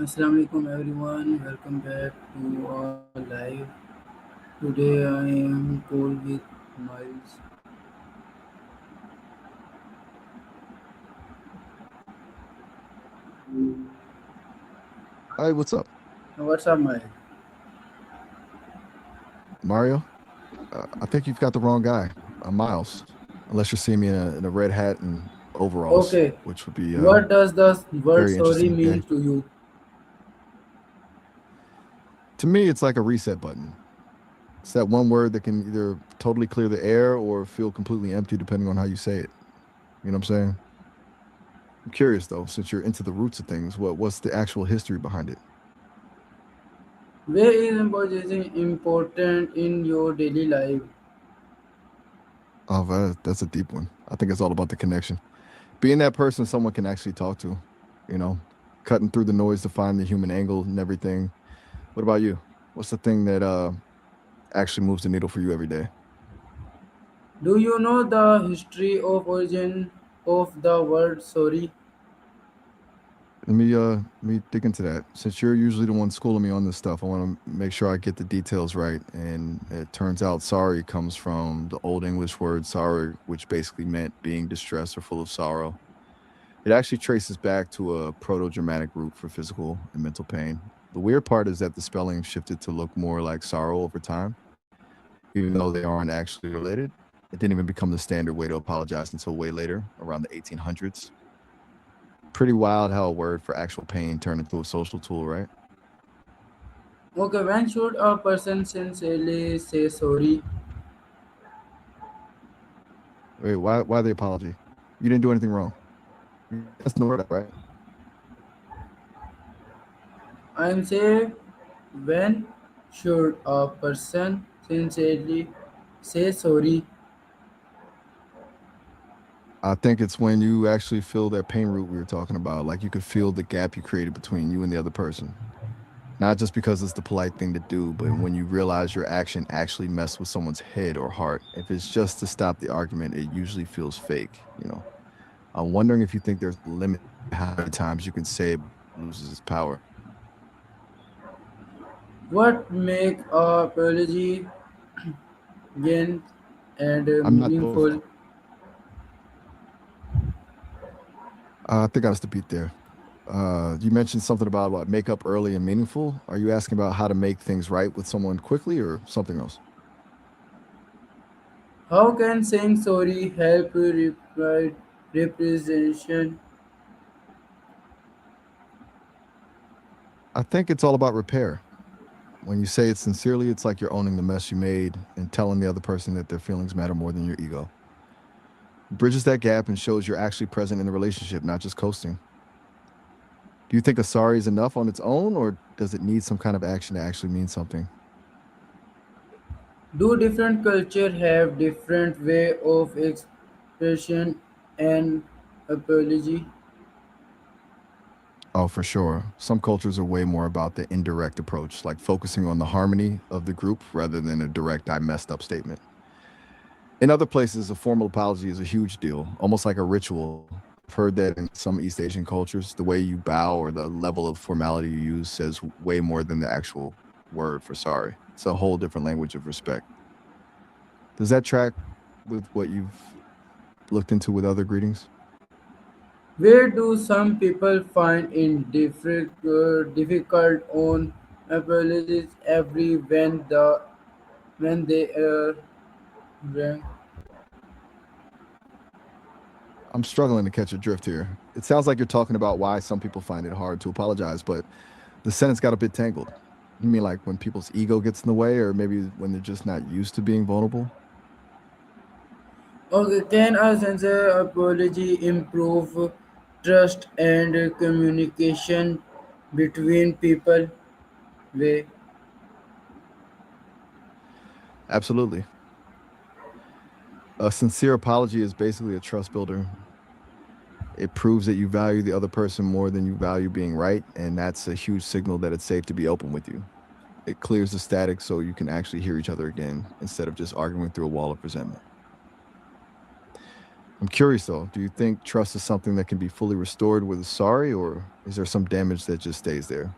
Assalamualaikum everyone, welcome back to our live. Today I am call with Miles. Hey, what's up, What's up, Miles? Mario? I think you've got the wrong guy. I'm Miles, unless you're seeing me in a red hat and overalls, Okay, which would be what does the word very sorry interesting. mean Okay, to you? to me, it's like a reset button. It's that one word that can either totally clear the air or feel completely empty, depending on how you say it. You know what I'm saying? I'm curious though, since you're into the roots of things, what's the actual history behind it? Where is apologizing important in your daily life? Oh, that's a deep one. I think it's all about the connection. Being that person someone can actually talk to. You know, cutting through the noise to find the human angle and everything. What about you? What's the thing that actually moves the needle for you every day? Do you know the history of origin of the word sorry? Let me dig into that. Since you're usually the one schooling me on this stuff, I want to make sure I get the details right. And it turns out sorry comes from the old English word sorry, which basically meant being distressed or full of sorrow. It actually traces back to a Proto-Germanic root for physical and mental pain. The weird part is that the spelling shifted to look more like sorrow over time, even though they aren't actually related. It didn't even become the standard way to apologize until way later, around the 1800s. Pretty wild how a word for actual pain turned into a social tool, right? Okay, when should a person sincerely say sorry? Wait, why the apology? You didn't do anything wrong. You just know that, right? I am say when should a person sincerely say sorry? I think it's when you actually feel that pain root we were talking about. Like you could feel the gap you created between you and the other person. Not just because it's the polite thing to do, but when you realize your action actually messed with someone's head or heart. If it's just to stop the argument, it usually feels fake. I'm wondering if you think there's a limit to how many times you can say it loses its power. What make a apology gain and I'm not both. meaningful? I think I missed a beat there. You mentioned something about what make up early and meaningful. Are you asking about how to make things right with someone quickly or something else? How can saying sorry help representation? I think it's all about repair. When you say it sincerely, it's like you're owning the mess you made and telling the other person that their feelings matter more than your ego. Bridges that gap and shows you're actually present in the relationship, not just coasting. Do you think a sorry is enough on its own, or does it need some kind of action to actually mean something? Do different culture have different way of expression and apology? Oh, for sure. Some cultures are way more about the indirect approach, like focusing on the harmony of the group rather than a direct I messed up statement. In other places, a formal apology is a huge deal, almost like a ritual. I've heard that in some East Asian cultures, the way you bow or the level of formality you use says way more than the actual word for sorry. It's a whole different language of respect. Does that track with what you've looked into with other greetings? Where do some people find it difficult on apologies every when they wrong? I'm struggling to catch a drift here. It sounds like you're talking about why some people find it hard to apologize, but the sentence got a bit tangled. You mean like when people's ego gets in the way, or maybe when they're just not used to being vulnerable? Okay, can a sincere apology improve trust and communication between people? Way. Absolutely. A sincere apology is basically a trust builder. It proves that you value the other person more than you value being right, and that's a huge signal that it's safe to be open with you. It clears the static so you can actually hear each other again instead of just arguing through a wall of resentment. I'm curious though, do you think trust is something that can be fully restored with a sorry, or is there some damage that just stays there?